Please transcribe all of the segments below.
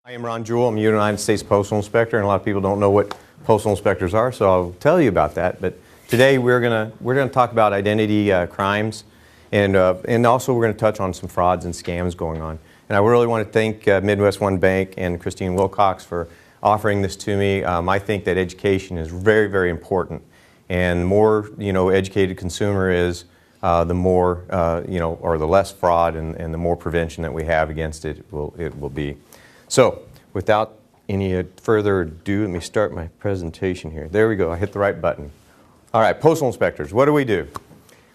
I am Ron Jewell. I'm a United States Postal Inspector, and a lot of people don't know what postal inspectors are, so I'll tell you about that. But today we're gonna talk about identity crimes, and also we're going to touch on some frauds and scams going on. And I really want to thank Midwest One Bank and Christine Wilcox for offering this to me. I think that education is very, very important, and the more educated consumer is, the more or the less fraud and the more prevention that we have against it will be. So, without any further ado, let me start my presentation here. There we go, I hit the right button. All right, postal inspectors, what do we do?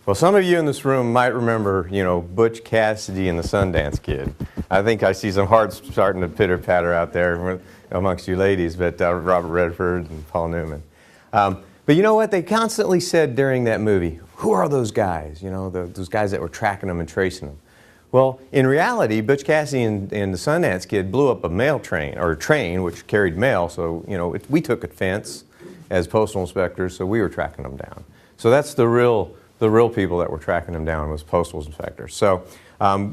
Well, some of you in this room might remember, Butch Cassidy and the Sundance Kid. I think I see some hearts starting to pitter-patter out there amongst you ladies, but Robert Redford and Paul Newman. But you know what? They constantly said during that movie, who are those guys? Those guys that were tracking them and tracing them. Well, in reality, Butch Cassidy and the Sundance Kid blew up a mail train, or a train which carried mail, so we took offense as postal inspectors, so we were tracking them down. So that's the real people that were tracking them down was postal inspectors. So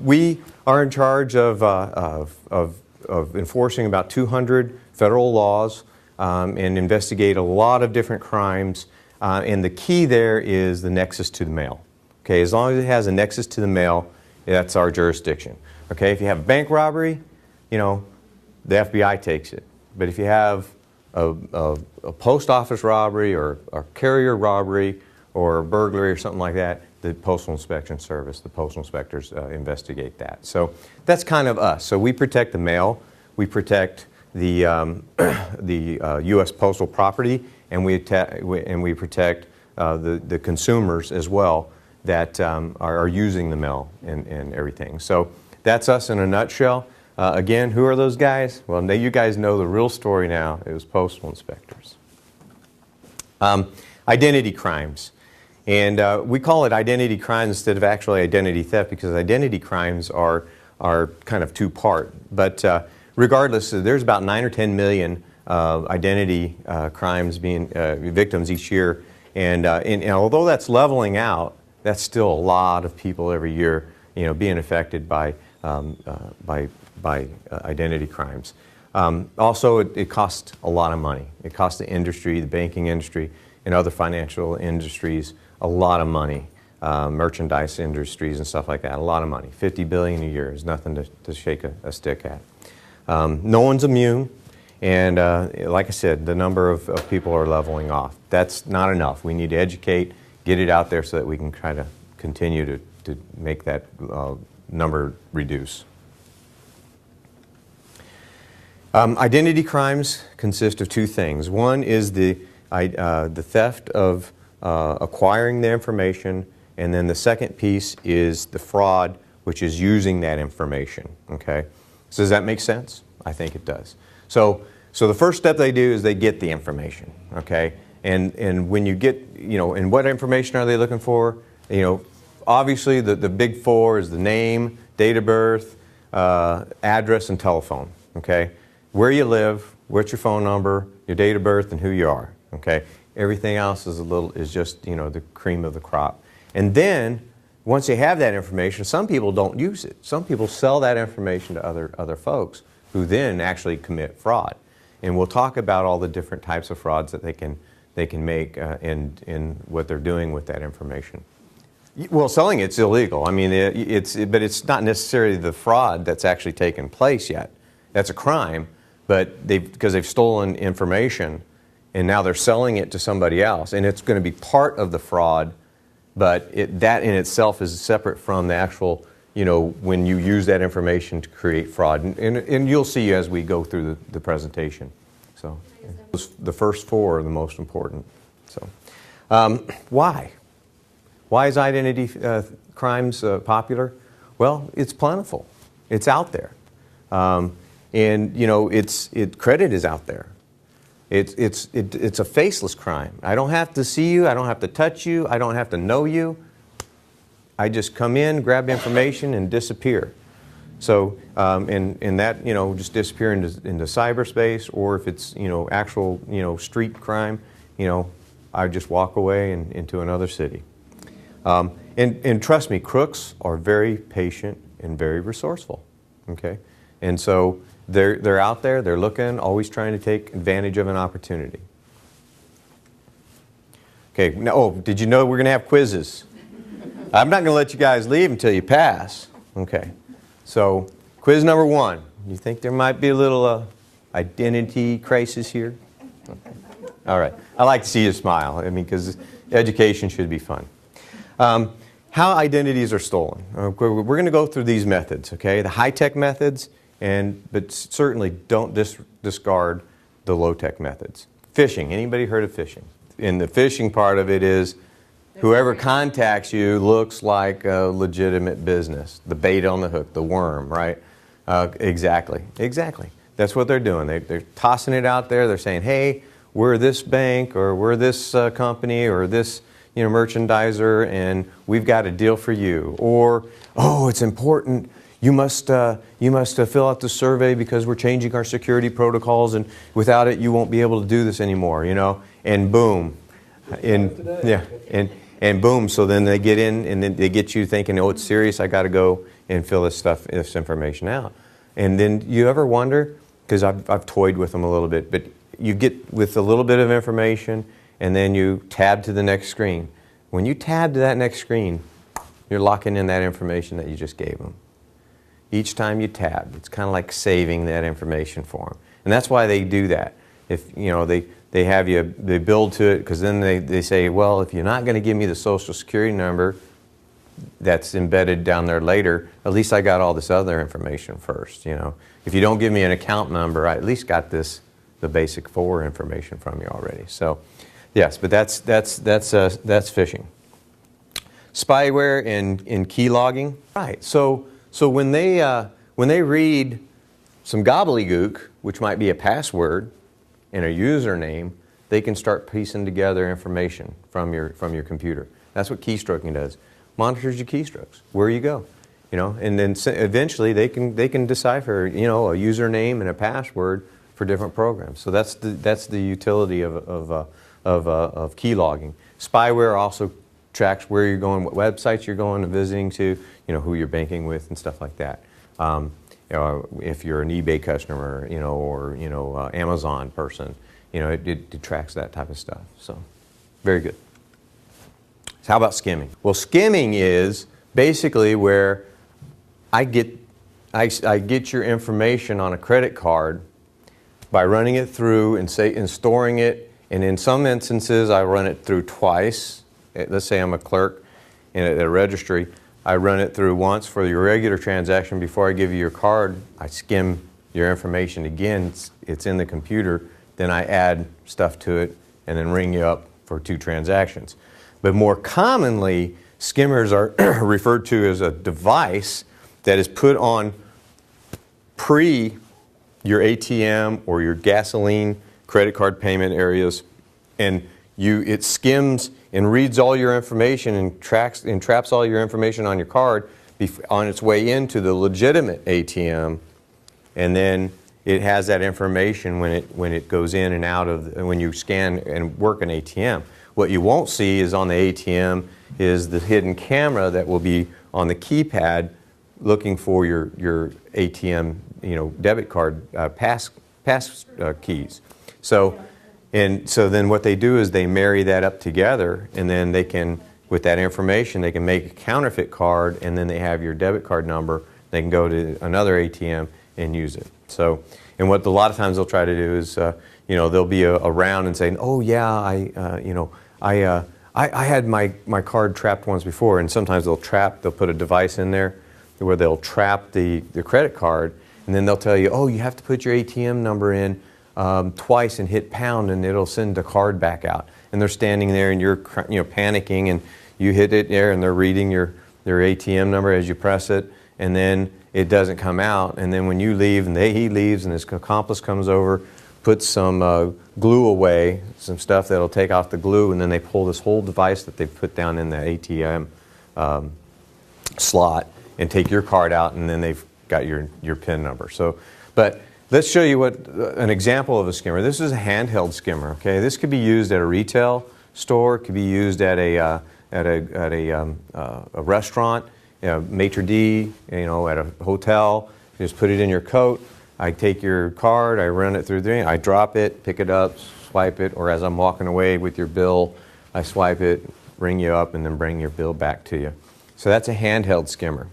we are in charge of enforcing about 200 federal laws and investigate a lot of different crimes, and the key there is the nexus to the mail. Okay, as long as it has a nexus to the mail, that's our jurisdiction. Okay, if you have a bank robbery, the FBI takes it. But if you have a post office robbery or a carrier robbery or a burglary or something like that, the Postal Inspection Service, the postal inspectors investigate that. So that's kind of us. So we protect the mail, we protect the U.S. postal property, and we protect the consumers as well that are using the mail and everything. So that's us in a nutshell. Again, who are those guys? Well, now you guys know the real story now. It was postal inspectors. Identity crimes. And we call it identity crimes instead of actually identity theft because identity crimes are kind of two-part. But regardless, there's about 9 or 10 million identity crimes being victims each year. And although that's leveling out, that's still a lot of people every year, being affected by identity crimes. Also, it costs a lot of money. It costs the industry, the banking industry, and other financial industries a lot of money. Merchandise industries and stuff like that, a lot of money. $50 billion a year is nothing to shake a stick at. No one's immune, and like I said, the number of people are leveling off. That's not enough. We need to educate, get it out there so that we can try to continue to make that number reduce. Identity crimes consist of two things. One is the theft of acquiring the information, and then the second piece is the fraud, which is using that information. Okay, so does that make sense? I think it does. So the first step they do is they get the information. Okay. And when you get, and what information are they looking for? Obviously the big four is the name, date of birth, address, and telephone, okay? Where you live, what's your phone number, your date of birth, and who you are, okay? Everything else is just, the cream of the crop. And then, once you have that information, some people don't use it. Some people sell that information to other folks who then actually commit fraud. And we'll talk about all the different types of frauds that they can make in what they're doing with that information. Well, selling it's illegal. I mean, but it's not necessarily the fraud that's actually taken place yet. That's a crime, but because they've stolen information, and now they're selling it to somebody else, and it's going to be part of the fraud, but that in itself is separate from the actual, when you use that information to create fraud, and you'll see as we go through the presentation. So. The first four are the most important. So, why? Why is identity crimes popular? Well, it's plentiful. It's out there, and credit is out there. It's a faceless crime. I don't have to see you. I don't have to touch you. I don't have to know you. I just come in, grab information, and disappear. So, and that, just disappear into cyberspace, or if it's, actual, street crime, I just walk away into another city. And trust me, crooks are very patient and very resourceful, okay? And so they're out there, they're looking, always trying to take advantage of an opportunity. Okay, now, oh, did you know we're going to have quizzes? I'm not going to let you guys leave until you pass. Okay, so quiz number 1. You think there might be a little identity crisis here? Okay. All right, I like to see you smile, I mean, because education should be fun. How identities are stolen. We're going to go through these methods, okay? The high-tech methods, but certainly don't discard the low-tech methods. Phishing. Anybody heard of phishing? And the phishing part of it is whoever contacts you looks like a legitimate business. The bait on the hook, the worm, right? Exactly. That's what they're doing. They're tossing it out there. They're saying, hey, we're this bank, or we're this company, or this merchandiser, and we've got a deal for you. Or, oh, it's important. You must fill out the survey because we're changing our security protocols, and without it, you won't be able to do this anymore. And boom, and boom. So then they get in, and then they get you thinking, oh, it's serious. I got to go and fill this information out. And then you ever wonder, because I've toyed with them a little bit, but you get with a little bit of information, and then you tab to the next screen. When you tab to that next screen, you're locking in that information that you just gave them. Each time you tab, it's kind of like saving that information for them. And that's why they do that. If they have you, they build to it, because then they say, well, if you're not going to give me the social security number that's embedded down there later, at least I got all this other information first. If you don't give me an account number, I at least got the basic 4 information from you already. So, yes, but that's phishing. Spyware and keylogging. Right. So when they read some gobbledygook, which might be a password and a username, they can start piecing together information from your computer. That's what keystroking does. Monitors your keystrokes, where you go, and then eventually they can decipher, a username and a password for different programs. So that's the utility of keylogging. Spyware also tracks where you're going, what websites you're going and visiting to, who you're banking with and stuff like that. If you're an eBay customer, or Amazon person, it tracks that type of stuff. So, very good. So how about skimming? Well, skimming is basically where I get your information on a credit card by running it through and storing it, and in some instances I run it through twice. Let's say I'm a clerk at a registry. I run it through once for your regular transaction. Before I give you your card, I skim your information again. It's in the computer. Then I add stuff to it and then ring you up for 2 transactions. But more commonly, skimmers are referred to as a device that is put on your ATM or your gasoline credit card payment areas, and it skims and reads all your information and traps all your information on your card on its way into the legitimate ATM, and then it has that information when it goes in and out of when you scan and work an ATM. What you won't see is on the ATM is the hidden camera that will be on the keypad looking for your ATM debit card pass keys. So then what they do is they marry that up together, and then they can, with that information, they can make a counterfeit card, and then they have your debit card number. They can go to another ATM and use it. So, and what a lot of times they'll try to do is, they'll be around and saying, oh yeah, I had my card trapped once before, and sometimes they'll put a device in there where they'll trap the credit card, and then they'll tell you, oh, you have to put your ATM number in twice and hit pound, and it'll send the card back out. And they're standing there, and you're panicking, and you hit it there, and they're reading their ATM number as you press it, and then it doesn't come out. And then when you leave, and he leaves, and his accomplice comes over, puts some glue away, some stuff that'll take off the glue, and then they pull this whole device that they've put down in the ATM slot and take your card out, and then they've got your PIN number. So, but let's show you an example of a skimmer. This is a handheld skimmer. Okay, this could be used at a retail store. It could be used at a restaurant, maitre d', at a hotel. You just put it in your coat. I take your card, I run it through I drop it, pick it up, swipe it, or as I'm walking away with your bill, I swipe it, ring you up, and then bring your bill back to you. So that's a handheld skimmer.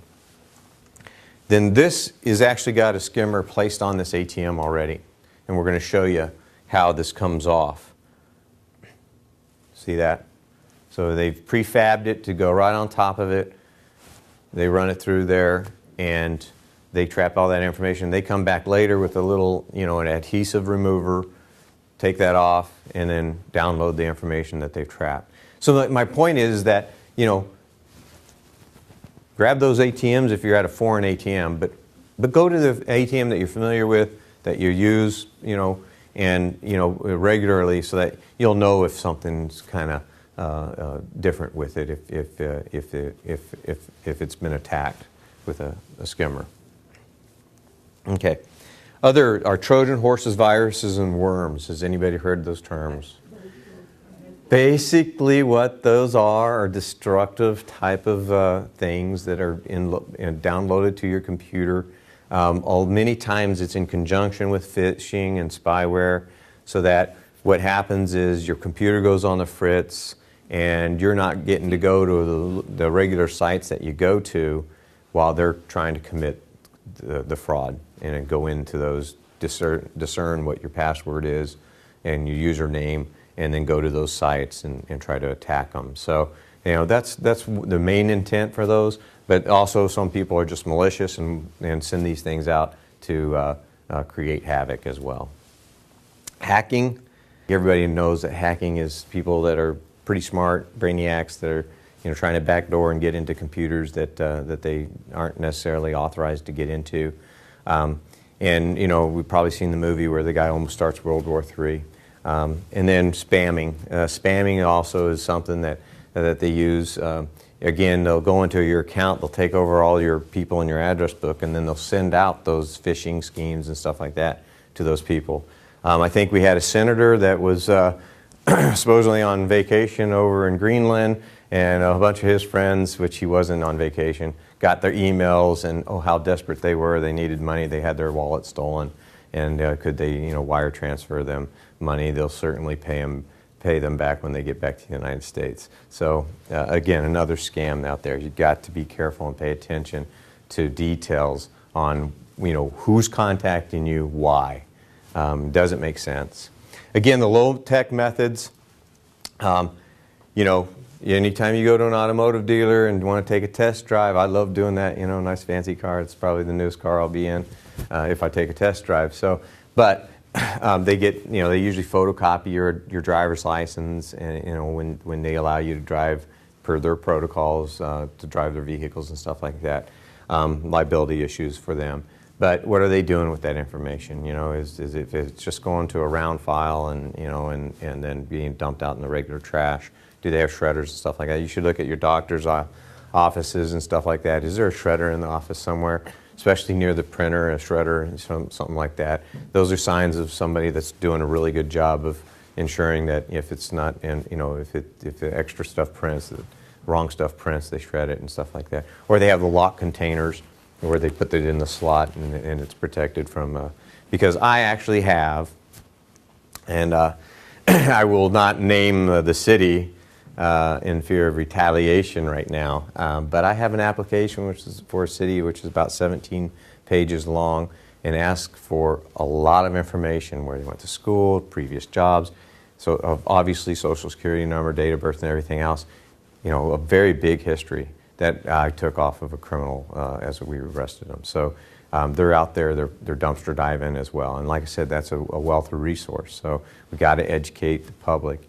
Then this is actually got a skimmer placed on this ATM already, and we're going to show you how this comes off. See that? So they've prefabbed it to go right on top of it. They run it through there, and they trap all that information. They come back later with a little, an adhesive remover, take that off, and then download the information that they've trapped. So my point is that, grab those ATMs if you're at a foreign ATM, but go to the ATM that you're familiar with, that you use, and regularly, so that you'll know if something's kind of different with it, if it's been attacked with a skimmer. Okay. Other are Trojan horses, viruses, and worms. Has anybody heard those terms? Basically, what those are destructive type of things that are downloaded to your computer. Many times it's in conjunction with phishing and spyware, so that what happens is your computer goes on the fritz and you're not getting to go to the regular sites that you go to while they're trying to commit the fraud and go into those, discern what your password is and your username, and then go to those sites and try to attack them. So, that's the main intent for those. But also, some people are just malicious and send these things out to create havoc as well. Hacking. Everybody knows that hacking is people that are pretty smart, brainiacs that are trying to backdoor and get into computers that they aren't necessarily authorized to get into. And we've probably seen the movie where the guy almost starts World War III. And then spamming. Spamming also is something that they use. Again, they'll go into your account, they'll take over all your people in your address book, and then they'll send out those phishing schemes and stuff like that to those people. I think we had a senator that was supposedly on vacation over in Greenland, and a bunch of his friends, which he wasn't on vacation, got their emails and how desperate they were. They needed money. They had their wallet stolen, and could they wire transfer them money? They'll certainly pay them back when they get back to the United States. So again, another scam out there. You've got to be careful and pay attention to details on who's contacting you, why. Doesn't make sense. Again, the LowTech Methods. Anytime you go to an automotive dealer and want to take a test drive, I love doing that. Nice fancy car. It's probably the newest car I'll be in if I take a test drive. So, but they get, they usually photocopy your driver's license, and when they allow you to drive per their protocols to drive their vehicles and stuff like that. Liability issues for them. But what are they doing with that information? Is if it's just going to a round file and and then being dumped out in the regular trash? Do they have shredders and stuff like that? You should look at your doctor's offices and stuff like that. Is there a shredder in the office somewhere, especially near the printer, a shredder, something like that? Those are signs of somebody that's doing a really good job of ensuring that if it's not, if the extra stuff prints, the wrong stuff prints, they shred it and stuff like that. Or they have the lock containers where they put it in the slot and it's protected from, because I actually have, and I will not name the city in fear of retaliation right now, but I have an application which is for a city which is about 17 pages long and asks for a lot of information, where they went to school, previous jobs, so obviously social security number, date of birth, and everything else. A very big history that I took off of a criminal as we arrested them. So they're out there, they're dumpster diving as well. And like I said, that's a wealth of resource. So we got to educate the public,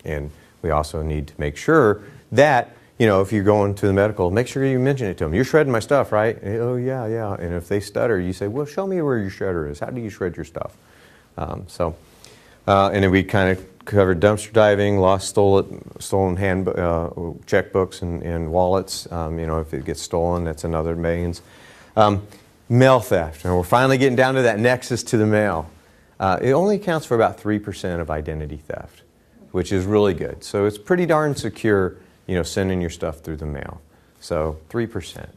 and we also need to make sure that, if you're going to the medical, make sure you mention it to them. You're shredding my stuff, right? Oh, yeah, yeah. And if they stutter, you say, well, show me where your shredder is. How do you shred your stuff? And then we kind of covered dumpster diving, lost, stolen checkbooks and wallets. If it gets stolen, that's another means. Mail theft, and we're finally getting down to that nexus to the mail. It only accounts for about 3% of identity theft, which is really good. So it's pretty darn secure, sending your stuff through the mail. So 3%,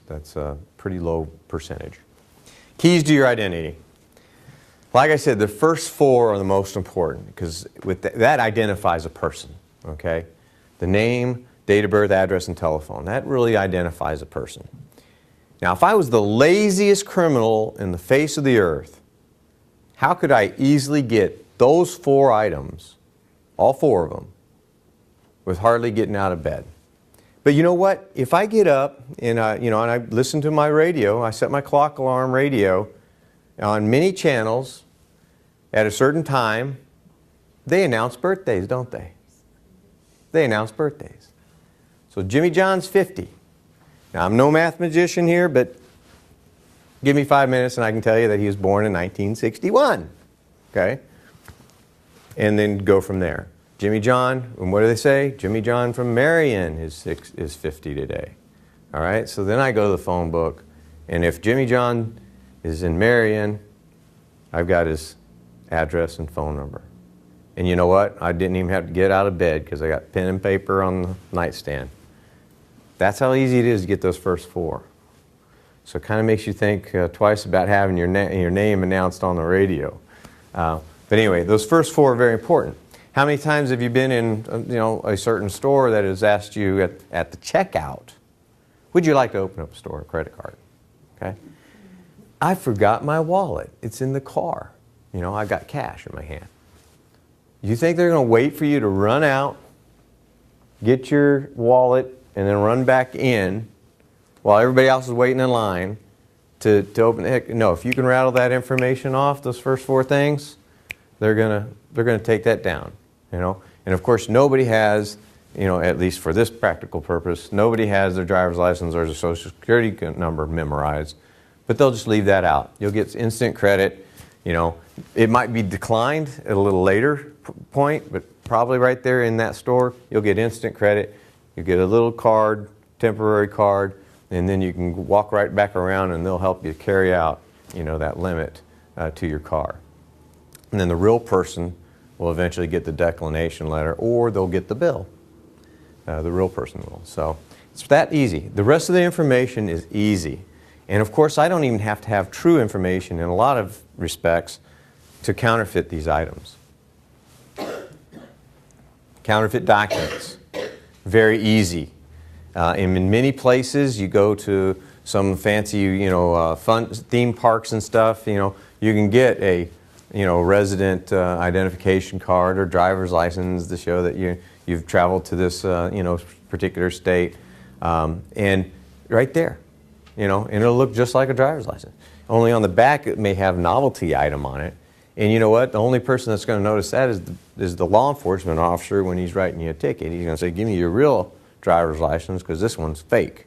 that's a pretty low percentage. Keys to your identity. Like I said, the first four are the most important because that identifies a person, okay? The name, date of birth, address, and telephone. That really identifies a person. Now, if I was the laziest criminal in the face of the earth, how could I easily get those four items, all four of them, with hardly getting out of bed? But you know what? If I get up and I listen to my radio, I set my clock alarm radio on many channels at a certain time, they announce birthdays, don't they? They announce birthdays. So Jimmy John's 50. Now, I'm no mathematician here, but give me 5 minutes and I can tell you that he was born in 1961. Okay? And then go from there. Jimmy John, and what do they say? Jimmy John from Marion is 50 today. All right? So then I go to the phone book, and if Jimmy John is in Marion, I've got his address and phone number. And you know what? I didn't even have to get out of bed because I got pen and paper on the nightstand. That's how easy it is to get those first four. So it kind of makes you think twice about having your name announced on the radio. But anyway, those first four are very important. How many times have you been in a certain store that has asked you at the checkout, would you like to open up a store, a credit card? Okay. I forgot my wallet. It's in the car. I got cash in my hand. You think they're going to wait for you to run out, get your wallet, and then run back in while everybody else is waiting in line to open the heck? No, if you can rattle that information off, those first four things, they're gonna take that down. And of course nobody has, at least for this practical purpose, nobody has their driver's license or their social security number memorized, but they'll just leave that out. You'll get instant credit. It might be declined at a little later point, but probably right there in that store, you'll get instant credit. You get a little card, temporary card, and then you can walk right back around and they'll help you carry out, that limit to your car. And then the real person will eventually get the declination letter, or they'll get the bill. The real person will. So it's that easy. The rest of the information is easy. And of course, I don't even have to have true information in a lot of respects to counterfeit these items. Counterfeit documents. Very easy. In many places, you go to some fancy, fun theme parks and stuff. You can get a, resident identification card or driver's license to show that you've traveled to this, particular state, and right there, and it'll look just like a driver's license. Only on the back, it may have novelty item on it. And you know what? The only person that's going to notice that is the law enforcement officer when he's writing you a ticket. He's going to say, "Give me your real driver's license because this one's fake,"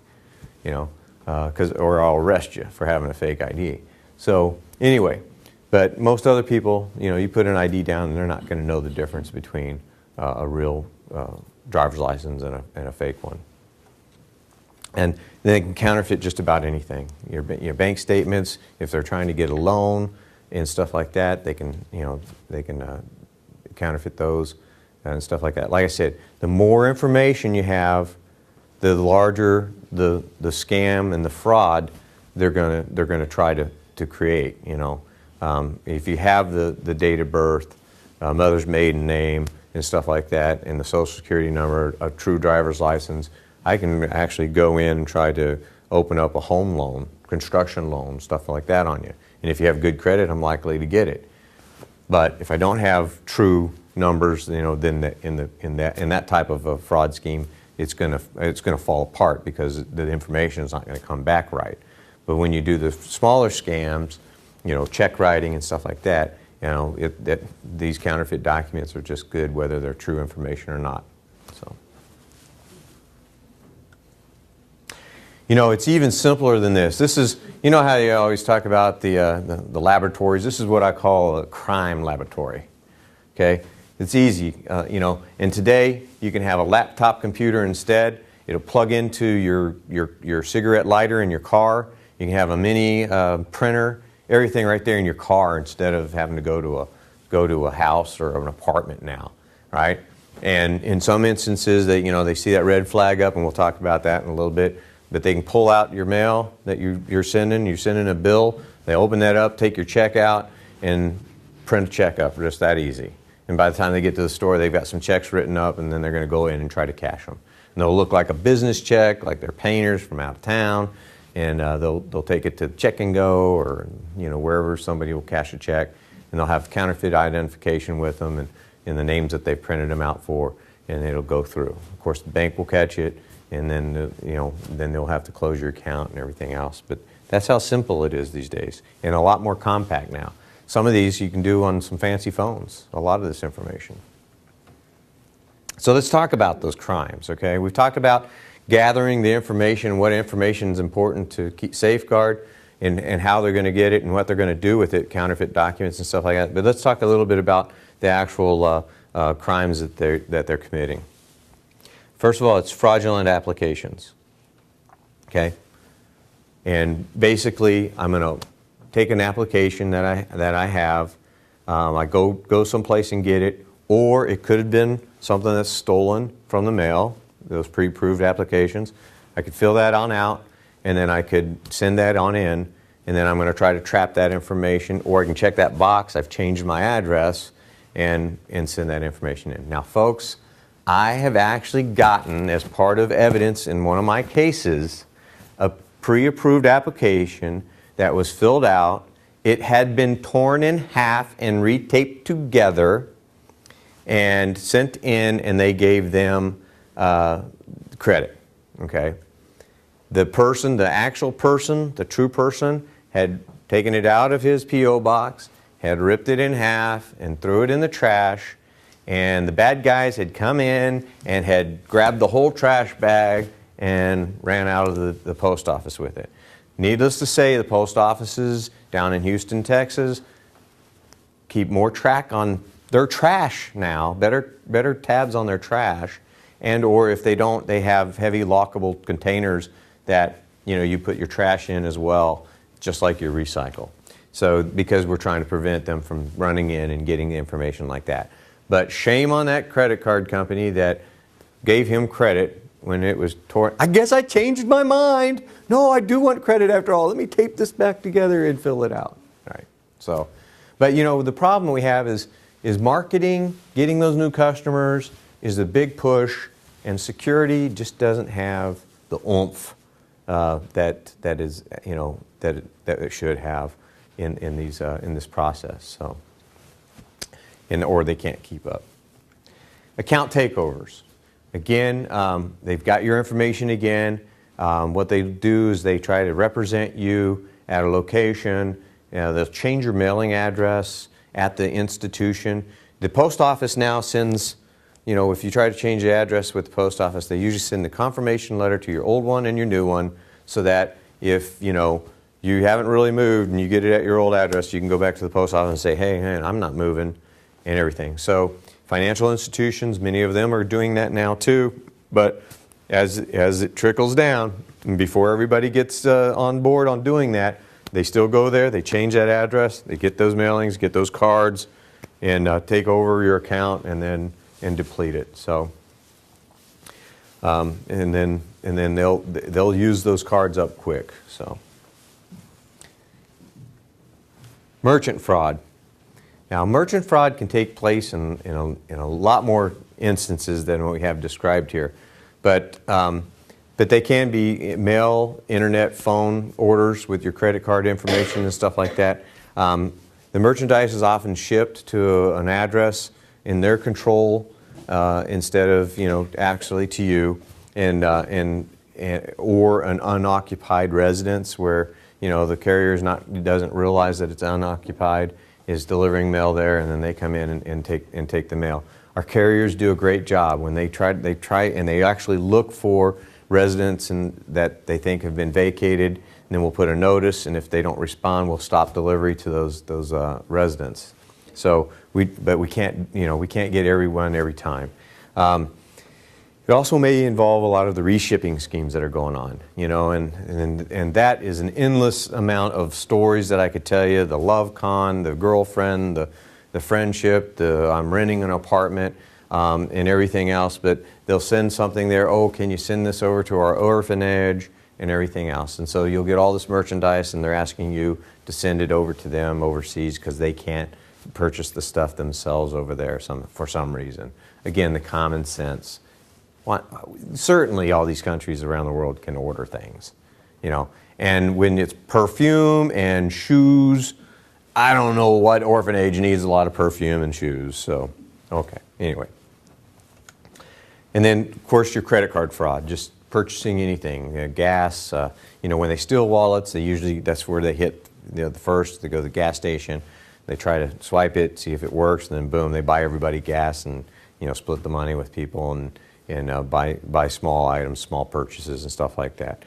or I'll arrest you for having a fake ID. So anyway, but most other people, you put an ID down and they're not going to know the difference between a real driver's license and a fake one. And they can counterfeit just about anything. Your bank statements, if they're trying to get a loan and stuff like that, they can counterfeit those and stuff like that. Like I said, the more information you have, the larger the scam and the fraud they're gonna try to create. If you have the date of birth, mother's maiden name, and stuff like that, and the social security number, a true driver's license, I can actually go in and try to open up a home loan, construction loan, stuff like that on you. And if you have good credit, I'm likely to get it. But if I don't have true numbers, then in that type of a fraud scheme, it's gonna fall apart because the information is not going to come back right. But when you do the smaller scams, check writing and stuff like that, these counterfeit documents are just good whether they're true information or not. So, it's even simpler than this. This is, how you always talk about the laboratories. This is what I call a crime laboratory. Okay, it's easy, And today you can have a laptop computer instead. It'll plug into your cigarette lighter in your car. You can have a mini printer, everything right there in your car instead of having to go to a house or an apartment now, right? And in some instances, they see that red flag up, and we'll talk about that in a little bit. But they can pull out your mail that you're sending. You're sending a bill They open that up, take your check out, and print a check up, just that easy. And by the time they get to the store, they've got some checks written up, and then they're going to go in and try to cash them. And they'll look like a business check, like they're painters from out of town, and they'll take it to Check and Go or wherever somebody will cash a check, and they'll have counterfeit identification with them and the names that they've printed them out for, and it'll go through. Of course, the bank will catch it, and then then they'll have to close your account and everything else. But that's how simple it is these days, and a lot more compact now. Some of these you can do on some fancy phones, a lot of this information. So let's talk about those crimes, okay? We've talked about gathering the information, what information is important to keep safeguard, and how they're going to get it and what they're going to do with it, counterfeit documents and stuff like that. But let's talk a little bit about the actual crimes that they're committing. First of all, it's fraudulent applications, okay? And basically, I'm going to take an application that I have, I go someplace and get it, or it could have been something that's stolen from the mail, those pre-approved applications. I could fill that on out, and then I could send that on in, and then I'm going to try to trap that information, or I can check that box, I've changed my address, and send that information in. Now folks, I have actually gotten, as part of evidence in one of my cases, a pre-approved application that was filled out. It had been torn in half and retaped together and sent in, and they gave them credit, okay? The person, the actual person, the true person, had taken it out of his P.O. box, had ripped it in half and threw it in the trash, and the bad guys had come in and had grabbed the whole trash bag and ran out of the post office with it. Needless to say, the post offices down in Houston, Texas, keep more track on their trash now, better tabs on their trash, and or if they don't, they have heavy lockable containers that you put your trash in as well, just like your recycle. So because we're trying to prevent them from running in and getting the information like that. But shame on that credit card company that gave him credit when it was torn. I guess I changed my mind. No, I do want credit after all. Let me tape this back together and fill it out. All right. So, but the problem we have is marketing, getting those new customers is a big push, and security just doesn't have the oomph that it should have in this process. So, or they can't keep up. Account takeovers. Again, they've got your information again. What they do is they try to represent you at a location. They'll change your mailing address at the institution. The post office now sends, if you try to change the address with the post office, they usually send the confirmation letter to your old one and your new one, so that if you haven't really moved and you get it at your old address, you can go back to the post office and say, hey, I'm not moving, and everything. So financial institutions, many of them are doing that now too, but as it trickles down, and before everybody gets on board on doing that, they still go there, they change that address, they get those mailings, get those cards, and take over your account and deplete it. So, and then they'll use those cards up quick. So, merchant fraud. Now, merchant fraud can take place in a lot more instances than what we have described here, but they can be mail, internet, phone orders with your credit card information and stuff like that. The merchandise is often shipped to an address in their control instead of actually to you, or an unoccupied residence where the carrier doesn't realize that it's unoccupied, is delivering mail there, and then they come in and take the mail. Our carriers do a great job when they try and they actually look for residents that they think have been vacated, and then we'll put a notice, and if they don't respond, we'll stop delivery to those residents. So we can't get everyone every time. It also may involve a lot of the reshipping schemes that are going on, and that is an endless amount of stories that I could tell you. The love con, the girlfriend, the friendship, I'm renting an apartment, and everything else. But they'll send something there. Oh, can you send this over to our orphanage? and everything else. And so you'll get all this merchandise, and they're asking you to send it over to them overseas because they can't purchase the stuff themselves over there for some reason. Again, the common sense. Certainly all these countries around the world can order things, you know. And when it's perfume and shoes, I don't know what orphanage needs a lot of perfume and shoes. So, okay, anyway. And then, of course, your credit card fraud, just purchasing anything, gas. You know, when they steal wallets, that's where they hit the first. They go to the gas station, they try to swipe it, see if it works, and then boom, they buy everybody gas and, you know, split the money with people and buy small items, small purchases and stuff like that.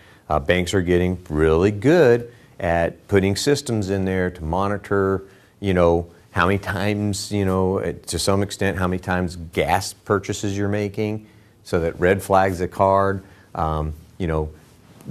Banks are getting really good at putting systems in there to monitor, you know, how many times, you know, to some extent, how many times gas purchases you're making, so that red flags the card, you know,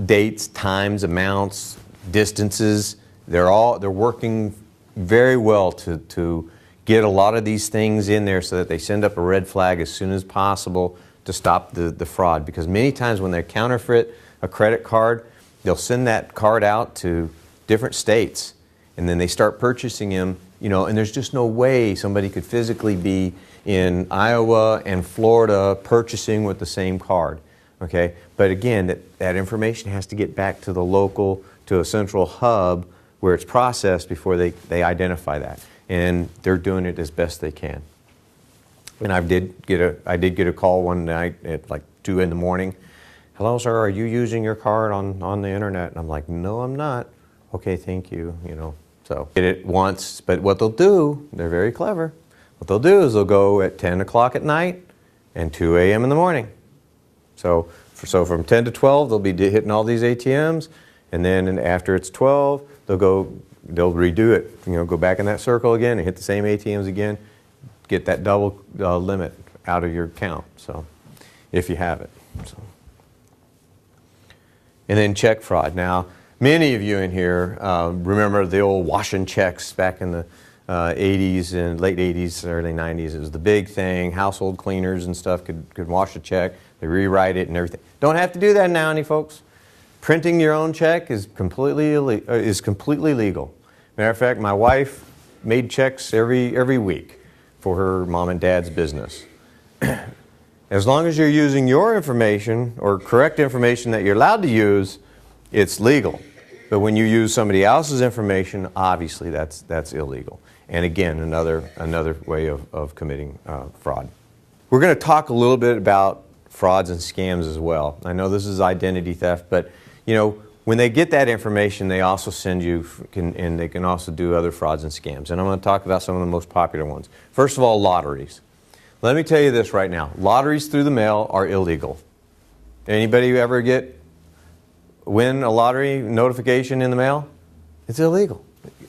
dates, times, amounts, distances. They're working very well to get a lot of these things in there so that they send up a red flag as soon as possible to stop the fraud. Because many times when they counterfeit a credit card, they'll send that card out to different states, and then they start purchasing them, you know, and there's just no way somebody could physically be in Iowa and Florida purchasing with the same card, okay? But again, that information has to get back to the local, to a central hub where it's processed before they identify that. And they're doing it as best they can. And I did get a call one night at like 2 in the morning. Hello, sir, are you using your card on the internet? And I'm like, no, I'm not. Okay, thank you, you know. So get it once, but what they'll do, they're very clever. What they'll do is they'll go at 10 o'clock at night and 2 a.m. in the morning. So from 10 to 12, they'll be hitting all these ATMs, and then after it's 12, they'll redo it, you know, go back in that circle again and hit the same ATMs again, get that double limit out of your account, so if you have it. So. And then check fraud. Now, many of you in here remember the old washing checks back in the 80s and late 80s, early 90s. It was the big thing. Household cleaners and stuff could wash a check. They rewrite it and everything. Don't have to do that now, any folks. Printing your own check is completely legal. Matter of fact, my wife made checks every week for her mom and dad's business. As long as you're using your information or correct information that you're allowed to use, it's legal. But when you use somebody else's information, obviously that's illegal. And again, another way of committing fraud. We're going to talk a little bit about frauds and scams as well. I know this is identity theft, but you know, when they get that information, they also send you, and they can also do other frauds and scams. And I'm going to talk about some of the most popular ones. First of all, lotteries. Let me tell you this right now. Lotteries through the mail are illegal. Anybody ever win a lottery notification in the mail? It's illegal.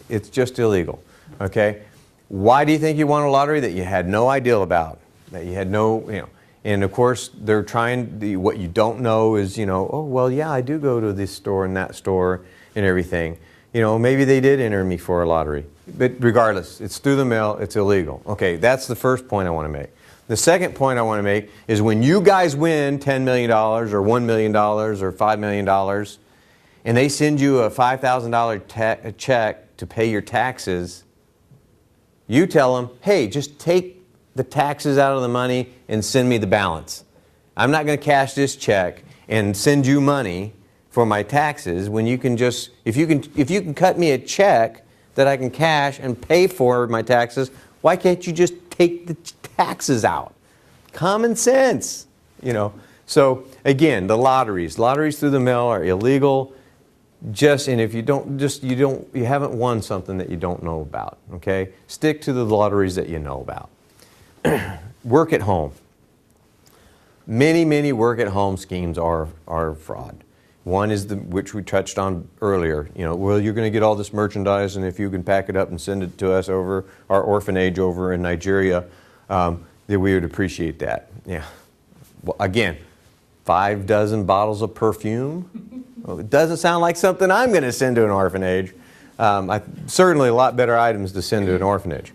It's just illegal. Okay? Why do you think you won a lottery that you had no idea about? That you had no, you know. And of course, they're trying, what you don't know is, you know, oh, well, yeah, I do go to this store and that store and everything. You know, maybe they did enter me for a lottery. But regardless, it's through the mail, it's illegal. Okay, that's the first point I want to make. The second point I want to make is when you guys win $10 million or $1 million or $5 million and they send you a $5,000 check to pay your taxes, you tell them, hey, just take the taxes out of the money and send me the balance. I'm not going to cash this check and send you money for my taxes when you can just, if you can cut me a check that I can cash and pay for my taxes, why can't you just take the taxes out? Common sense, you know. So again, the lotteries through the mail are illegal. And if you haven't won something that you don't know about, okay? Stick to the lotteries that you know about. Work at home. Many work at home schemes are fraud. One is which we touched on earlier. You know, well, you're going to get all this merchandise, and if you can pack it up and send it to us over our orphanage over in Nigeria, then we would appreciate that. Yeah. Well, again, 5 dozen bottles of perfume. Well, it doesn't sound like something I'm going to send to an orphanage. Certainly a lot better items to send to an orphanage.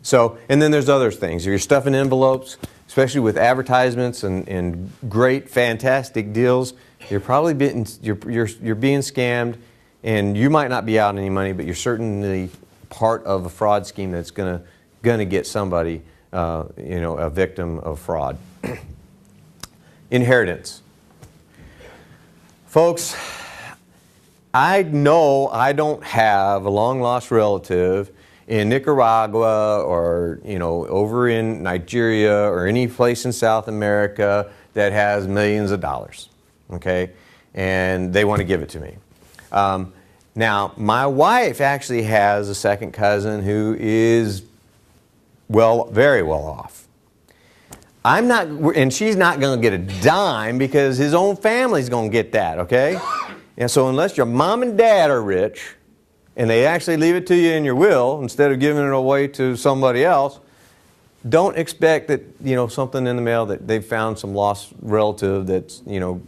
So, and then there's other things. You're stuffing envelopes, especially with advertisements and great, fantastic deals, you're probably being, you're being scammed, and you might not be out any money, but you're certainly part of a fraud scheme that's going to get somebody, a victim of fraud. Inheritance. Folks, I know I don't have a long-lost relative in Nicaragua or, over in Nigeria or any place in South America that has millions of dollars, okay? And they want to give it to me. Now, my wife actually has a second cousin who is, very well off. I'm not, and she's not going to get a dime because his own family's going to get that, okay? And so unless your mom and dad are rich, and they actually leave it to you in your will instead of giving it away to somebody else, don't expect that, something in the mail that they've found some lost relative that's, you're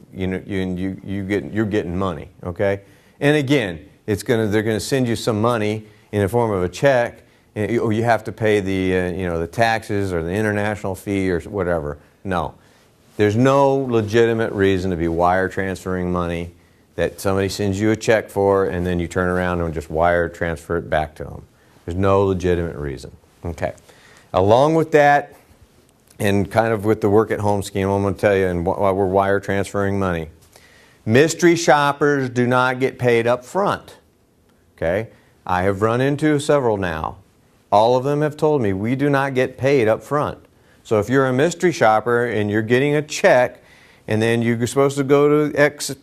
getting money, okay? And again, they're going to send you some money in the form of a check, and you have to pay the taxes or the international fee or whatever. No, there's no legitimate reason to be wire transferring money that somebody sends you a check for, and then you turn around and just wire transfer it back to them. There's no legitimate reason. Okay. Along with that, and kind of with the work-at-home scheme, I'm going to tell you, and while we're wire transferring money, mystery shoppers do not get paid up front. Okay? I have run into several now. All of them have told me we do not get paid up front. So if you're a mystery shopper and you're getting a check, and then you're supposed to go to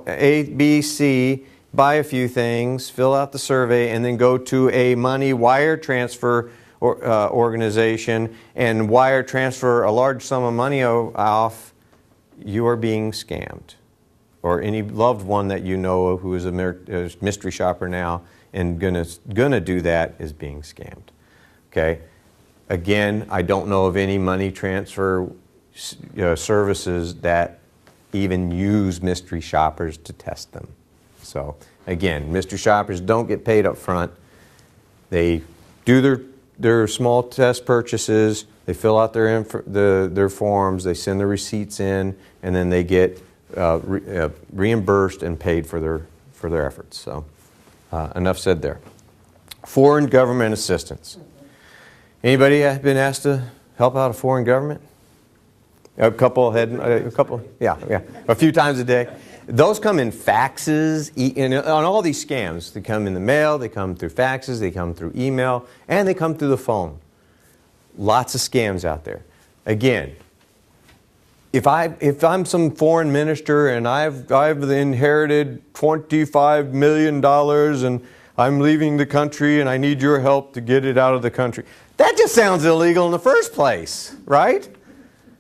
A, B, C, buy a few things, fill out the survey, and then go to a money wire transfer organization and wire transfer a large sum of money off, you are being scammed. Or any loved one that you know of who is a mystery shopper now and gonna do that is being scammed. Okay? Again, I don't know of any money transfer services that even use mystery shoppers to test them. So again, mystery shoppers don't get paid up front. They do their small test purchases, they fill out their forms, they send the receipts in, and then they get reimbursed and paid for their efforts. So enough said there. Foreign government assistance. Anybody been asked to help out a foreign government? A couple, yeah, a few times a day. Those come in faxes, on all these scams. They come in the mail, they come through faxes, they come through email, and they come through the phone. Lots of scams out there. Again, if I'm some foreign minister and I've inherited $25 million and I'm leaving the country and I need your help to get it out of the country, that just sounds illegal in the first place, right?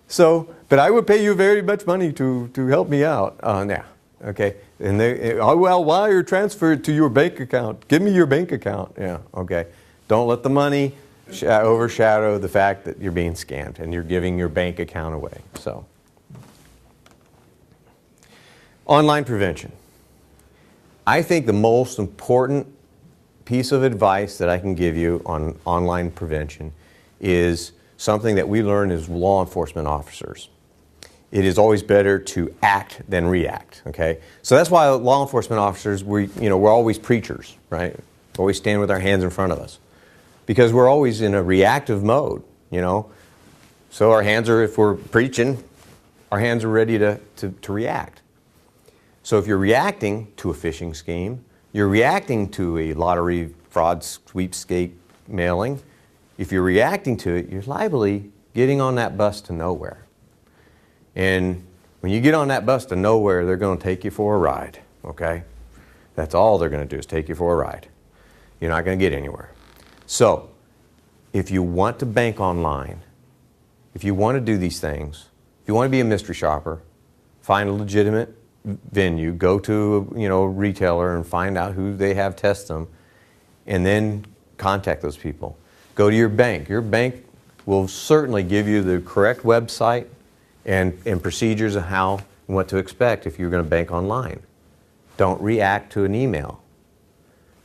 So, but I would pay you very much money to help me out. Yeah, okay. And wire transfer it to your bank account. Give me your bank account. Yeah, okay. Don't let the money overshadow the fact that you're being scammed and you're giving your bank account away. So, online prevention. I think the most important piece of advice that I can give you on online prevention is something that we learn as law enforcement officers. It is always better to act than react, okay? So that's why law enforcement officers, we're always preachers, right? We always stand with our hands in front of us because we're always in a reactive mode, So our hands are, if we're preaching, our hands are ready to react. So if you're reacting to a phishing scheme, you're reacting to a lottery fraud sweepstakes mailing, if you're reacting to it, you're liably getting on that bus to nowhere. And when you get on that bus to nowhere, they're going to take you for a ride, okay? That's all they're going to do is take you for a ride. You're not going to get anywhere. So, if you want to bank online, if you want to do these things, if you want to be a mystery shopper, find a legitimate venue, go to a retailer and find out who they have test them, and then contact those people. Go to your bank. Your bank will certainly give you the correct website and procedures of how and what to expect if you're going to bank online. Don't react to an email.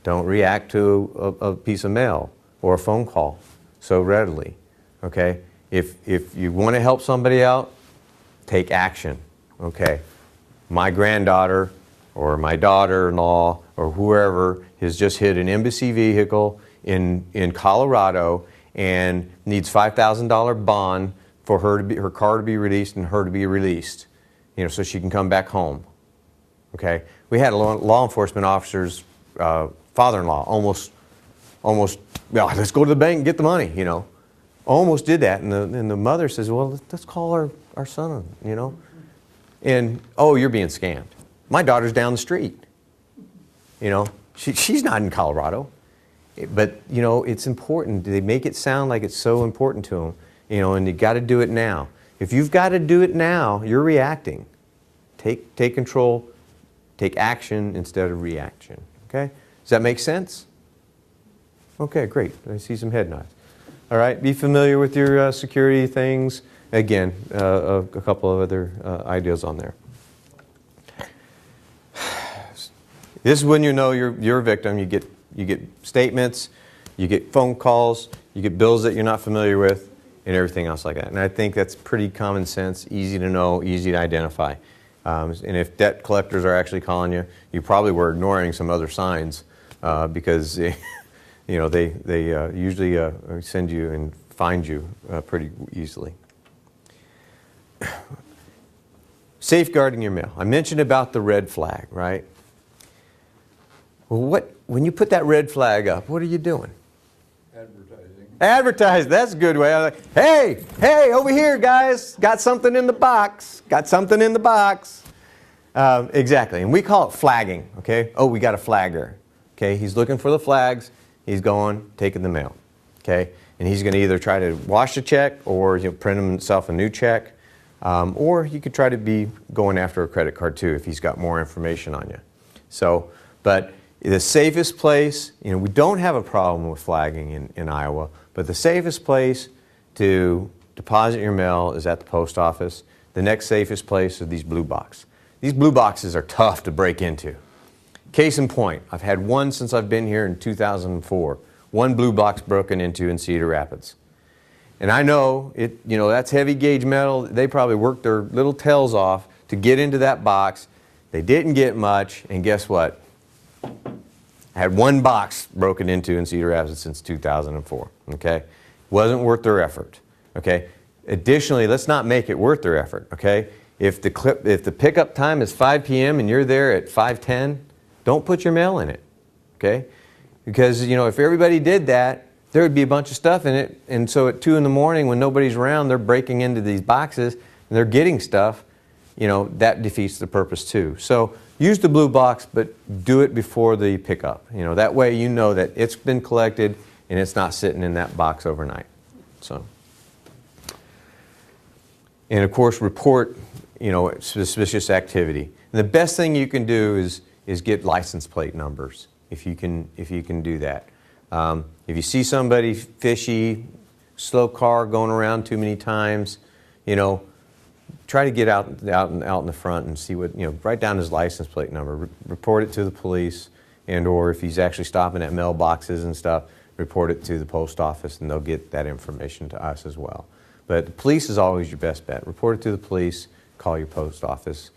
Don't react to a piece of mail or a phone call so readily. Okay? If you want to help somebody out, take action, okay? My granddaughter or my daughter-in-law or whoever has just hit an embassy vehicle in Colorado and needs $5,000 bond for her car to be released and her to be released, you know, so she can come back home, okay? We had a law enforcement officer's father-in-law almost, well, let's go to the bank and get the money, you know. Almost did that, and the mother says, well, let's call our son, you know. And, oh, you're being scammed. My daughter's down the street, you know. She's not in Colorado. But, you know, it's important. They make it sound like it's so important to them, you know, and you got to do it now. If you've got to do it now, you're reacting. Take control, take action instead of reaction, okay? Does that make sense? Okay, great. I see some head nods. All right, be familiar with your security things. Again, a couple of other ideas on there. This is when you know you're a victim. You get statements, you get phone calls, you get bills that you're not familiar with, and everything else like that. And I think that's pretty common sense, easy to know, easy to identify. And if debt collectors are actually calling you, you probably were ignoring some other signs because you know they usually send you and find you pretty easily. Safeguarding your mail. I mentioned about the red flag, right? Well, when you put that red flag up, what are you doing? Advertising. Advertise. That's a good way. I'm like, hey, over here, guys. Got something in the box. Got something in the box. Exactly. And we call it flagging, okay? Oh, we got a flagger. Okay, he's looking for the flags. He's going, taking the mail, okay? And he's going to either try to wash the check or print himself a new check. Or he could try to be going after a credit card too if he's got more information on you. So, but the safest place, you know, we don't have a problem with flagging in Iowa, but the safest place to deposit your mail is at the post office. The next safest place are these blue boxes. These blue boxes are tough to break into. Case in point, I've had one since I've been here in 2004. One blue box broken into in Cedar Rapids. And I know, that's heavy gauge metal. They probably worked their little tails off to get into that box. They didn't get much, and guess what? I had one box broken into in Cedar Rapids since 2004, okay? Wasn't worth their effort, okay? Additionally, let's not make it worth their effort, okay? If the pickup time is 5 p.m. and you're there at 5:10, don't put your mail in it, okay? Because, if everybody did that, there would be a bunch of stuff in it, and so at 2 in the morning when nobody's around, they're breaking into these boxes and they're getting stuff, that defeats the purpose too. So use the blue box, but do it before the pickup. That way you know that it's been collected and it's not sitting in that box overnight. So, and of course report, suspicious activity. And the best thing you can do is get license plate numbers if you can do that. If you see somebody fishy, slow car going around too many times, try to get out in the front and see what, write down his license plate number, report it to the police, and or if he's actually stopping at mailboxes and stuff, report it to the post office and they'll get that information to us as well. But the police is always your best bet. Report it to the police, call your post office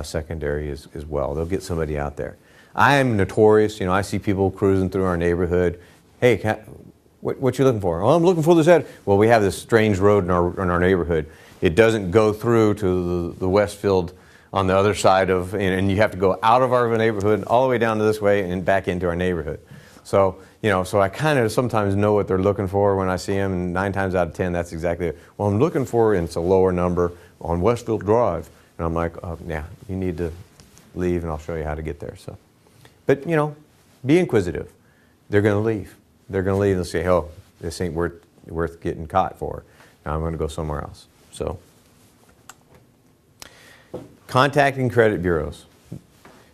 secondary as well. They'll get somebody out there. I am notorious, I see people cruising through our neighborhood. Hey, what you looking for? Oh, I'm looking for this ad. Well, we have this strange road in our neighborhood. It doesn't go through to the Westfield on the other side of, and you have to go out of our neighborhood all the way down to this way and back into our neighborhood. So, so I kind of sometimes know what they're looking for when I see them, and 9 times out of 10, that's exactly it. Well, I'm looking for, and it's a lower number on Westfield Drive. And I'm like, oh, yeah, you need to leave, and I'll show you how to get there. So, but, be inquisitive. They're going to leave. They're going to leave and say, oh, this ain't worth getting caught for. Now I'm going to go somewhere else. So, contacting credit bureaus.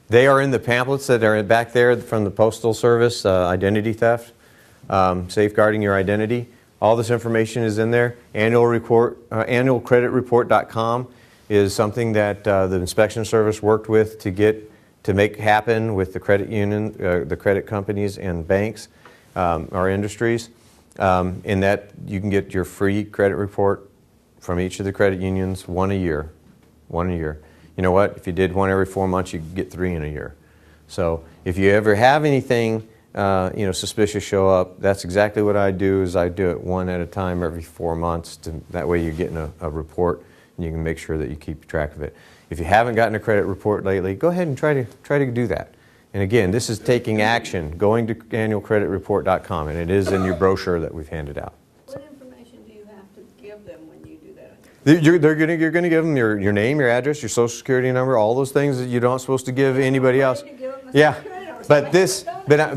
They are in the pamphlets that are back there from the Postal Service, identity theft, safeguarding your identity. All this information is in there. Annualcreditreport.com is something that the inspection service worked with to make happen with the credit union, the credit companies and banks, our industries. in that you can get your free credit report from each of the credit unions, one a year. One a year. You know what? If you did one every 4 months, you could get 3 in a year. So if you ever have anything suspicious show up, that's exactly what I do. Is I do it one at a time every 4 months. That way you're getting a report, and you can make sure that you keep track of it. If you haven't gotten a credit report lately, go ahead and try to do that. And again, this is taking action. Going to annualcreditreport.com, and it is in your brochure that we've handed out. What information do you have to give them when you do that? You're going to give them your name, your address, your social security number, all those things that you're not supposed to give anybody else. Yeah, but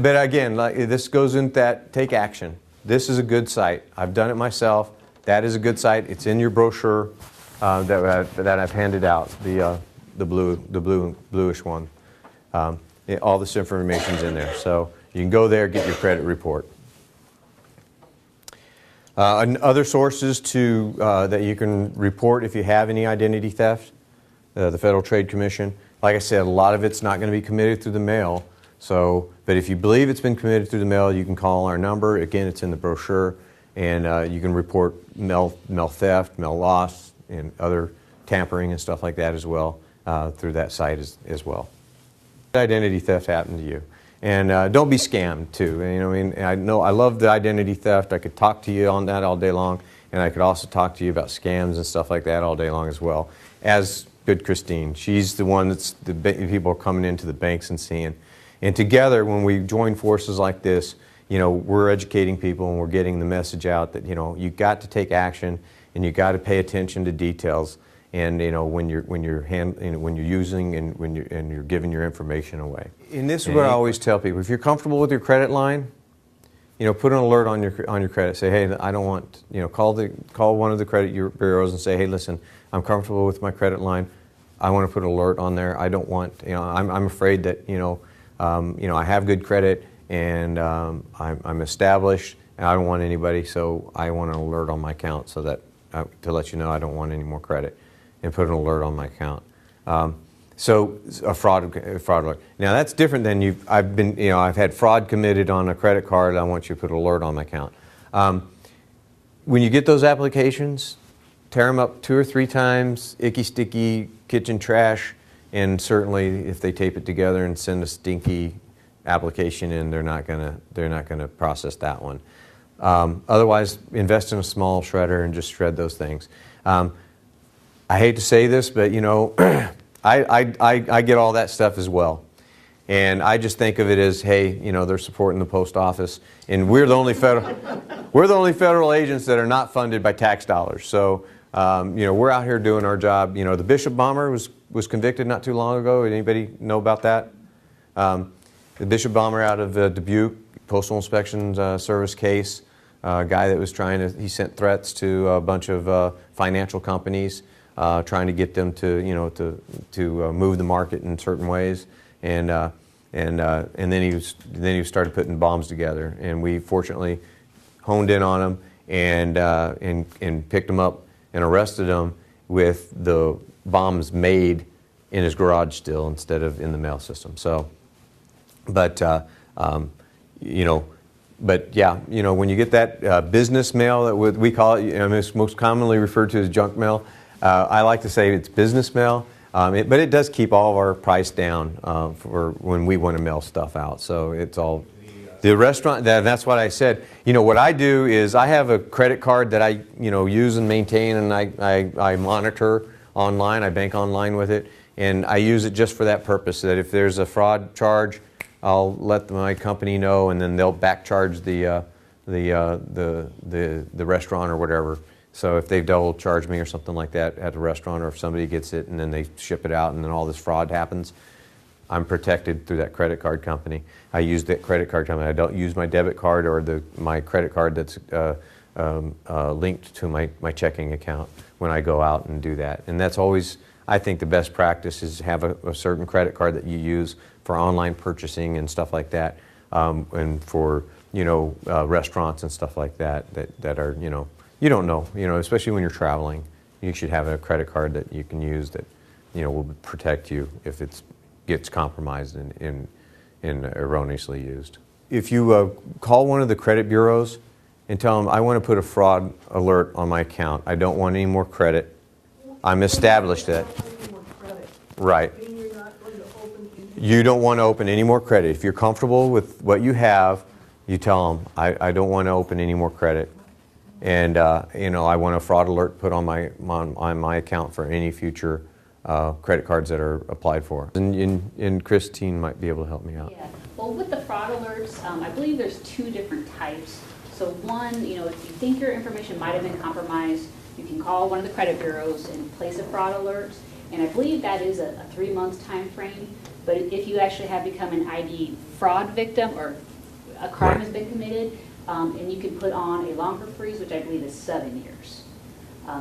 again, like, this goes into that take action. This is a good site. I've done it myself. That is a good site. It's in your brochure that I've handed out. The bluish one. All this information's in there, so you can go there, get your credit report. And other sources that you can report if you have any identity theft, the Federal Trade Commission. Like I said, a lot of it's not going to be committed through the mail. But if you believe it's been committed through the mail, you can call our number. Again, it's in the brochure, and you can report mail theft, mail loss, and other tampering and stuff like that as well through that site as well. Identity theft happened to you, and don't be scammed too. I love the identity theft. I could talk to you on that all day long, and I could also talk to you about scams and stuff like that all day long as well. As good Christine, she's the one that's people are coming into the banks and seeing, and together when we join forces like this, we're educating people and we're getting the message out that you got to take action and you got to pay attention to details. And when you're using and when you're giving your information away. And this is what I always tell people: if you're comfortable with your credit line, put an alert on your credit. Say, hey, I don't want call one of the credit bureaus and say, hey, listen, I'm comfortable with my credit line. I want to put an alert on there. I don't want I'm afraid that I have good credit and I'm established and I don't want anybody, so I want an alert on my account so that to let you know I don't want any more credit. And put an alert on my account. So a fraud alert. Now that's different than I've had fraud committed on a credit card. I want you to put an alert on my account. When you get those applications, tear them up 2 or 3 times, icky, sticky, kitchen trash, and certainly if they tape it together and send a stinky application in, they're not gonna process that one. Otherwise, invest in a small shredder and just shred those things. I hate to say this, but I get all that stuff as well, and I just think of it as, hey, they're supporting the post office, and we're the only federal agents that are not funded by tax dollars. So we're out here doing our job. The Bishop bomber was convicted not too long ago. Anybody know about that? The Bishop bomber out of Dubuque, Postal Inspection Service case. A guy that was he sent threats to a bunch of financial companies. Trying to get them to move the market in certain ways, and then he started putting bombs together, and we fortunately honed in on him and picked him up and arrested him with the bombs made in his garage still instead of in the mail system. So, but yeah, when you get that business mail, that we call it, it's most commonly referred to as junk mail. I like to say it's business mail, but it does keep all of our price down for when we want to mail stuff out. So it's all the restaurant. That's what I said. What I do is I have a credit card that I use and maintain, and I monitor online. I bank online with it, and I use it just for that purpose. That if there's a fraud charge, I'll let my company know, and then they'll back charge the restaurant or whatever. So if they double charge me or something like that at a restaurant, or if somebody gets it and then they ship it out and then all this fraud happens, I'm protected through that credit card company. I use that credit card company. I don't use my debit card or my credit card that's linked to my checking account when I go out and do that. And that's always, I think, the best practice is have a certain credit card that you use for online purchasing and stuff like that, and for restaurants and stuff like that are you don't know, especially when you're traveling, you should have a credit card that you can use that, will protect you if it gets compromised and erroneously used. If you call one of the credit bureaus and tell them, I want to put a fraud alert on my account. I don't want any more credit. I'm established that. Right. You don't want to open any more credit. If you're comfortable with what you have, you tell them, I don't want to open any more credit. And you know, I want a fraud alert put on my account for any future credit cards that are applied for. And Christine might be able to help me out. Yeah. Well, with the fraud alerts, I believe there's two different types. So one, you know, if you think your information might have been compromised, you can call one of the credit bureaus and place a fraud alert. And I believe that is a 3-month time frame. But if you actually have become an ID fraud victim or a crime has been committed, and you can put on a longer freeze, which I believe is 7 years.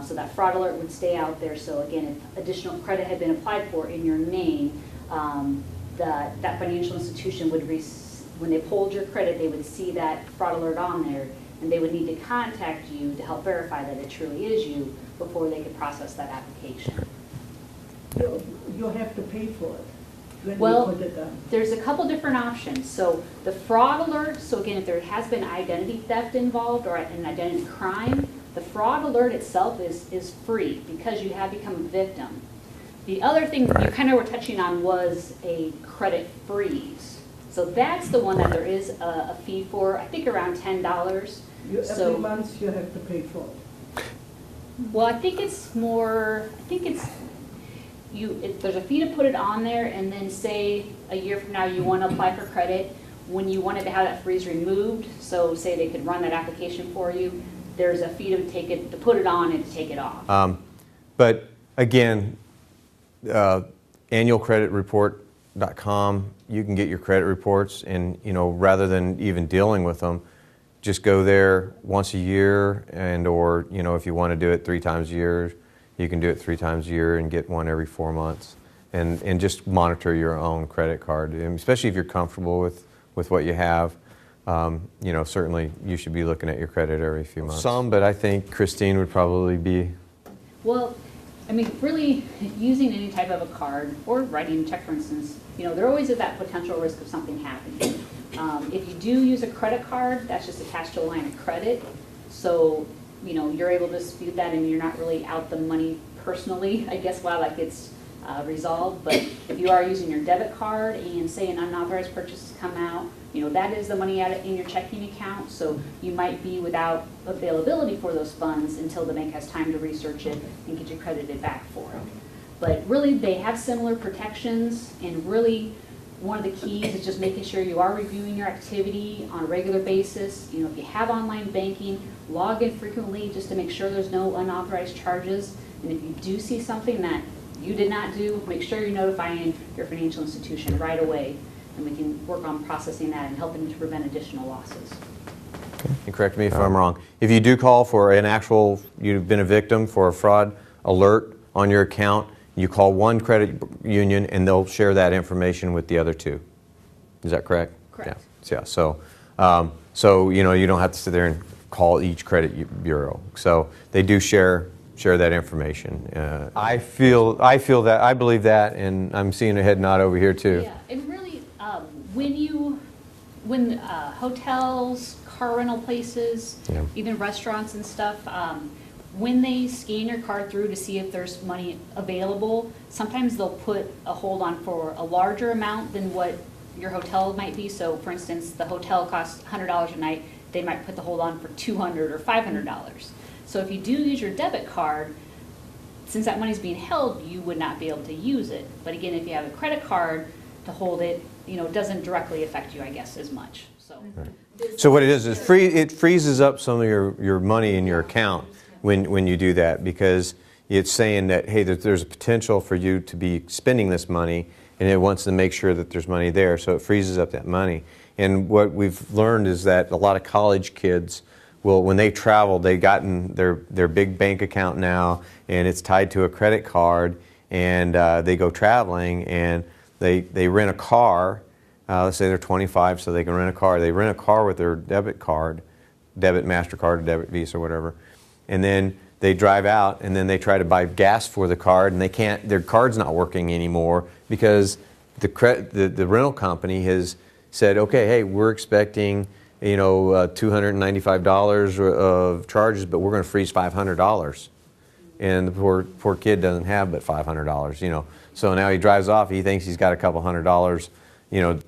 So that fraud alert would stay out there. So again, if additional credit had been applied for in your name, that financial institution would, when they pulled your credit, they would see that fraud alert on there, and they would need to contact you to help verify that it truly is you before they could process that application. You have to pay for it. Well, there's a couple different options. So the fraud alert, so again, if there has been identity theft involved or an identity crime, the fraud alert itself is free because you have become a victim. The other thing you kind of were touching on was a credit freeze. So that's the one that there is a fee for, I think around $10. Every month you have to pay for it. Well, I think it's more, there's a fee to put it on there, and then say a year from now you want to apply for credit. When you wanted to have that freeze removed, so say they could run that application for you, there's a fee to put it on and to take it off. But again, annualcreditreport.com, you can get your credit reports, and you know, rather than even dealing with them, just go there once a year, and or you know, if you want to do it 3 times a year, you can do it 3 times a year and get one every 4 months, and just monitor your own credit card, and especially if you're comfortable with what you have. You know, certainly you should be looking at your credit every few months. Some, but I think Christine would probably be. Well, I mean, really using any type of a card or writing a check, for instance, you know, there always is that potential risk of something happening. If you do use a credit card, that's just attached to a line of credit. So, you know, you're able to dispute that and you're not really out the money personally, I guess, while that gets resolved. But if you are using your debit card and say an unauthorized purchase has come out, you know, that is the money out in your checking account. So you might be without availability for those funds until the bank has time to research it and get you credited back for it. But really, they have similar protections, and really one of the keys is just making sure you are reviewing your activity on a regular basis. You know, if you have online banking, log in frequently just to make sure there's no unauthorized charges. And if you do see something that you did not do, make sure you're notifying your financial institution right away, and we can work on processing that and helping to prevent additional losses. And correct me if I'm wrong. If you do call for an actual, you've been a victim for a fraud alert on your account, you call one credit union and they'll share that information with the other 2. Is that correct? Correct. Yeah. So you know, you don't have to sit there and call each credit bureau. So they do share that information. I believe that, and I'm seeing a head nod over here too. Yeah, and really, when hotels, car rental places, even restaurants and stuff, when they scan your card through to see if there's money available, sometimes they'll put a hold on for a larger amount than what your hotel might be. So for instance, the hotel costs $100 a night, they might put the hold on for $200 or $500. So if you do use your debit card, since that money's being held, you would not be able to use it. But again, if you have a credit card to hold it, you know, it doesn't directly affect you, I guess, as much. So, So what it is it freezes up some of your money in your account when you do that, because it's saying that, hey, there's a potential for you to be spending this money, and it wants to make sure that there's money there, so it freezes up that money. And what we've learned is that a lot of college kids will, when they travel, they've gotten their big bank account now, and it's tied to a credit card, and they go traveling, and they rent a car. Let's say they're 25, so they can rent a car. They rent a car with their debit card, debit MasterCard, or debit Visa, or whatever, and then they drive out, and then they try to buy gas for the card, and they can't. Their card's not working anymore because the rental company has said, okay, hey, we're expecting $295 of charges, but we're going to freeze $500. And the poor kid doesn't have but $500, So now he drives off, he thinks he's got a couple $100,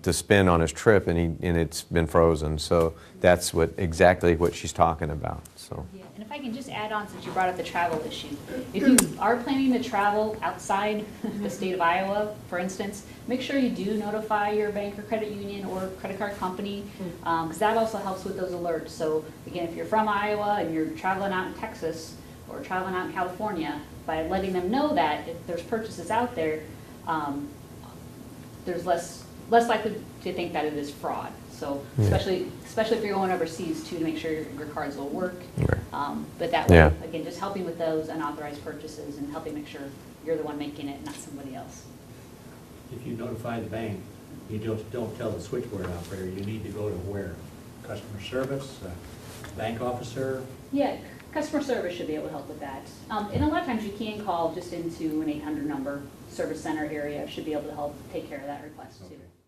to spend on his trip, and it's been frozen. So that's exactly what she's talking about, so. Yeah, and if I can just add on, since you brought up the travel issue, if you are planning to travel outside the state of Iowa, for instance, make sure you do notify your bank or credit union or credit card company, because that also helps with those alerts. So again, if you're from Iowa and you're traveling out in Texas or traveling out in California, by letting them know that if there's purchases out there, there's less likely to think that it is fraud. So especially if you're going overseas too, to make sure your cards will work. Right. But that way, again, just helping with those unauthorized purchases and helping make sure you're the one making it, not somebody else. If you notify the bank, you just don't tell the switchboard operator, you need to go to where? Customer service, bank officer? Yeah, customer service should be able to help with that. And a lot of times you can call just into an 800 number, service center area should be able to help take care of that request too. Okay.